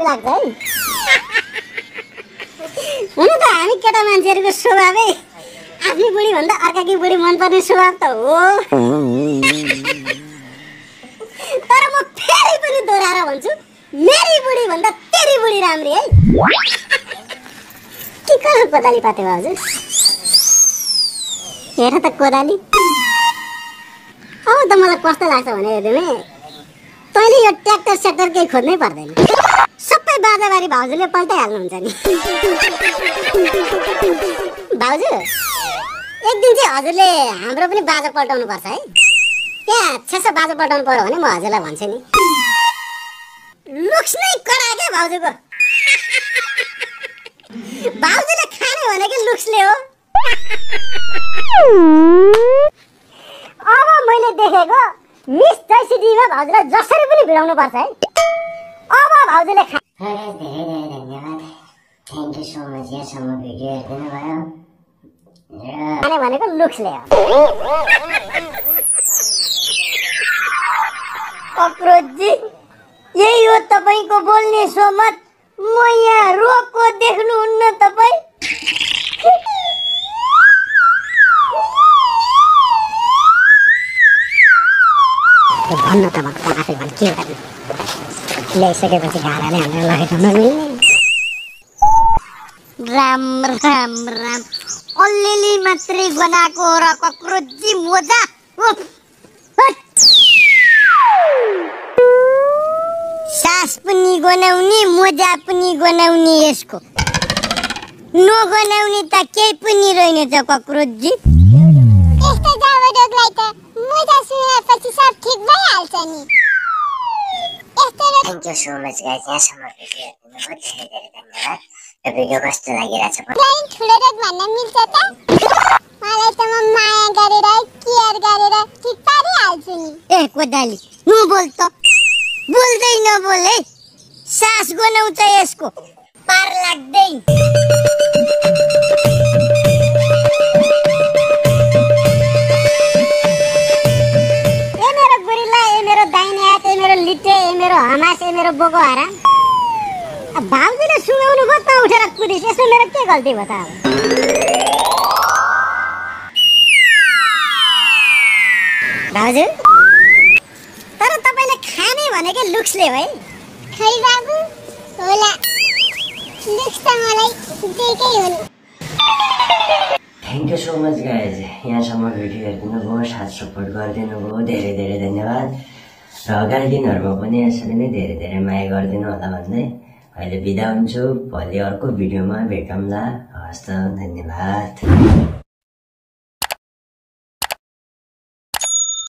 लाग्छ है। हुन त हामी केटा मान्छेहरुको स्वभावै आफ्नी बुढी भन्दा अर्काकी बुढी मन पर्ने स्वभाव त हो। तर म फेरि पनि दोहोऱ्याएर भन्छु, मेरी बुढी भन्दा तेरी बुढी राम्री है। के कसो कोदाली पाते भाउजू? हेर त कोदाली। अब त मलाई कस्तो लाग्छ भने हेर्दिने, तैँले यो ट्र्याक्टर सेक्टर केही खोज्नै पर्दैन, सबै बाजाबारी भाउजूले पल्टाइहाल्नुहुन्छ नि। भाउजू एक दिन चाहिँ हजुरले हाम्रो पनि बाजा पल्टाउनु पर्छ है। त्यहाँ छेसो बाजा पल्टाउनु पर्यो भने म हजुरलाई भन्छु नि। लुक्स नै कडा के भाउजूको। भाउजूले खाने भनेको लुक्सले हो। अब मैले देखेको मिस जयसीमा भाउजूलाई जसरी पनि भिडाउनु पर्छ है। अब भाउजूले धेरै धेरै धन्यवाद। थ्याङ्क यू सो मच यहाँसम्म भिडियो हेरिदिनु भयो। खाने भनेको लुक्सले हो। अक्रोजी यही हो तपाईको बोल्ने सोमत। म यहाँ रोको देख्नुहुन्न तपाईँ? भन्न त भन्छ आफै भन् के गर्ने, ल्याइसकेपछि घाराले हामीलाई लगेको नमिल्ने। राम राम राम, अलिअलि मात्रै बनाएको हो र कक्रोजी मोजा। सास पनि गनाउने मोजा पनि गनाउने, यसको नगनाउने त केही पनि रहेनछ कक्रोजी। यस्तो जाबडोगलाई त मोजा सुनेपछि सब ठिक भइहाल्छ नि। Thank you so much guys यहाँसम्म भिडियो हेरिदिनु भयो। धेरै धेरै धन्यवाद। यो भिडियो कस्तो लागिरहेछ ठुलो रोग भन्न मिल्छ त? मलाई त म माया गरेर केयर गरेर ठिक पारिहाल्छु नि। ए कोदाली नबोल त, बोल्दै नबोल है, सास गनाउँछ यसको, पार लाग्दै। ए मेरो गुरिल्ला, ए मेरो दाहिने हात, ए मेरो लिट्टे, ए मेरो हमास, ए मेरो बोको हराम। भाउजूले सुनाउनु भयो त उठेर कुदिस, यसमा मेरो के गल्ती भयो त? अब भाउजू तर तपाईले खाने भनेको लुक्सले हो है। खै बाबु होला, लुक्स त मलाई दिएकै हो नि। Thank you so much guys यहाँसम्म भिडियो हेरिदिनु भयो, साथ सपोर्ट गरिदिनु भयो। धेरै धेरै धन्यवाद। र अगाडि दिनहरूमा पनि यसरी नै धेरै धेरै माया गरिदिनु होला भन्दै अहिले बिदा हुन्छु। भोलि अर्को भिडियोमा भेटौँला। हवस् त, धन्यवाद।